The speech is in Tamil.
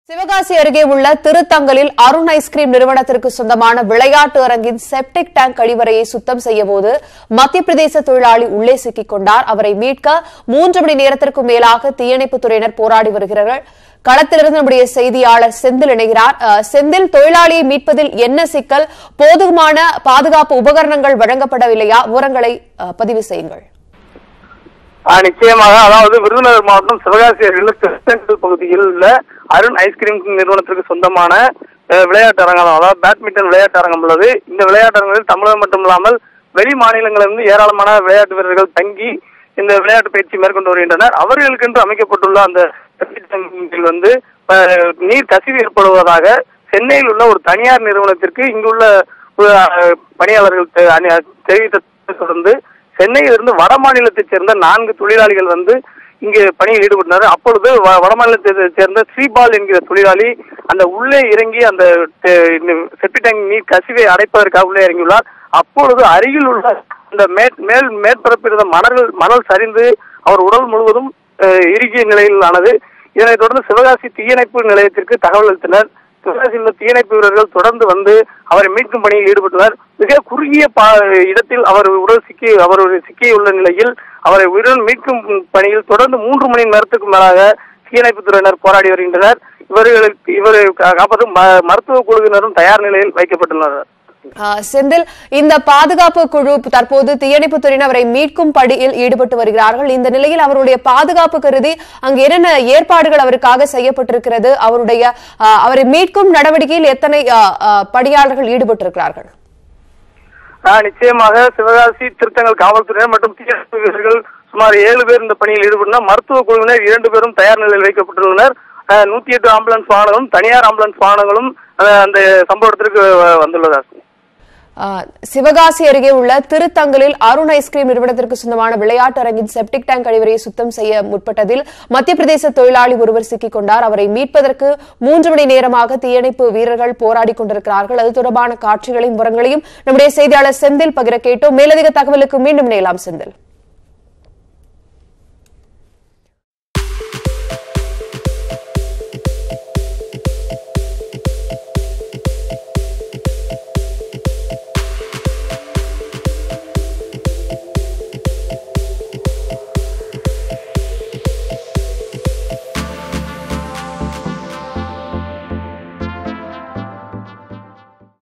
சிவகாசி அருகே உள்ள திருத்தங்கலில் அருண் ஐஸ்கிரீம் நிறுவனத்திற்கு சொந்தமான விளையாட்டு அரங்கின் செப்டிக் டேங்க் கழிவறையை சுத்தம் செய்யபோது மத்திய பிரதேச தொழிலாளி உள்ளே சிக்கிக் கொண்டார். அவரை மீட்க 3 மணி நேரத்திற்கும் மேலாக தீயணைப்புத் துறையினர் போராடி வருகிறார்கள். களத்திலிருந்து நம்முடைய செய்தியாளர் செந்தில் இணைகிறார். செந்தில், தொழிலாளியை மீட்பதில் என்ன சிக்கல்? போதுமான பாதுகாப்பு உபகரணங்கள் வழங்கப்படவில்லையா? விவரங்களை பதிவு செய்யுங்கள். நிச்சயமாக, அதாவது விருதுநகர் மாவட்டம் சிவகாசி அருகில் திருத்தங்கல் பகுதியில் உள்ள அருண் ஐஸ்கிரீம் நிறுவனத்திற்கு சொந்தமான விளையாட்டு அரங்கம், அதாவது பேட்மிண்டன் விளையாட்டு அரங்கம் உள்ளது. இந்த விளையாட்டு அரங்கில் தமிழகம் மட்டுமில்லாமல் வெளி மாநிலங்களிலிருந்து ஏராளமான விளையாட்டு வீரர்கள் தங்கி இந்த விளையாட்டு பயிற்சி மேற்கொண்டு வருகின்றனர். அவர்களுக்கென்று அமைக்கப்பட்டுள்ள அந்த வந்து நீர் கசிவு ஏற்படுவதாக சென்னையில் உள்ள ஒரு தனியார் நிறுவனத்திற்கு இங்குள்ள பணியாளர்கள் தெரிவித்த தொடர்ந்து சென்னையிலிருந்து வட மாநிலத்தைச் சேர்ந்த 4 தொழிலாளிகள் வந்து இங்கு பணியில் ஈடுபட்டனர். அப்பொழுது வட மாநிலத்தைச் சேர்ந்த ஸ்ரீபால் என்கிற தொழிலாளி அந்த உள்ளே இறங்கி அந்த செப்டிக் டேங்க் நீர் கசிவை அடைப்பதற்காக உள்ளே இறங்கியுள்ளார். அப்பொழுது அருகில் உள்ள அந்த மேற்பரப்பில் இருந்த மணல் சரிந்து அவர் உடல் முழுவதும் இறுகிய நிலையில் ஆனது. இதனைத் தொடர்ந்து சிவகாசி தீயணைப்பு நிலையத்திற்கு தகவல் அளித்தனர். சிவகாசியில் உள்ள தீயணைப்பு வீரர்கள் தொடர்ந்து வந்து அவரை மீட்கும் பணியில் ஈடுபட்டனர். மிக குறுகிய இடத்தில் அவர் சிக்கியுள்ள நிலையில் அவரை உயிருடன் மீட்கும் பணியில் தொடர்ந்து 3 மணி நேரத்துக்கு மேலாக தீயணைப்பு துறையினர் போராடி வருகின்றனர். இவரை காப்பது மருத்துவ குழுவினரும் தயார் நிலையில் வைக்கப்பட்டுள்ளனர். செந்தில், இந்த பாதுகாப்பு குழு தற்போது தீயணைப்புத் துறையினர் அவரை மீட்கும் பணியில் ஈடுபட்டு வருகிறார்கள். இந்த நிலையில் அவருடைய பாதுகாப்பு கருதி அங்கு என்னென்ன ஏற்பாடுகள் அவருக்காக செய்யப்பட்டிருக்கிறது? அவரை மீட்கும் நடவடிக்கையில் எத்தனை பணியாளர்கள் ஈடுபட்டிருக்கிறார்கள்? நிச்சயமாக சிவகாசி திருத்தங்கல் காவல்துறையினர் மற்றும் தீயணைப்பு வீரர்கள் சுமார் 7 பேர் இந்த பணியில் ஈடுபட்டனர். மருத்துவ குழுவினர் 2 பேரும் தயார் நிலையில் வைக்கப்பட்டுள்ளனர். 108 ஆம்புலன்ஸ் வாகனங்களும் தனியார் ஆம்புலன்ஸ் வாகனங்களும் அந்த சம்பவத்திற்கு வந்துள்ளனர். சிவகாசி அருகே உள்ள திருத்தங்கலில் அருண் ஐஸ்கிரீம் நிறுவனத்திற்கு சொந்தமான விளையாட்டு அரங்கின் செப்டிக் டேங்க் கழிவறையை சுத்தம் செய்ய முற்பட்டதில் மத்திய பிரதேச தொழிலாளி ஒருவர் சிக்கிக் கொண்டார். அவரை மீட்பதற்கு 3 மணி நேரமாக தீயணைப்பு வீரர்கள் போராடி கொண்டிருக்கிறார்கள். அது தொடர்பான காட்சிகளையும் விவரங்களையும் நம்முடைய செய்தியாளர் செந்தில் பகிர கேட்டோம். மேலதிக தகவலுக்கு மீண்டும் இணையலாம் செந்தில்.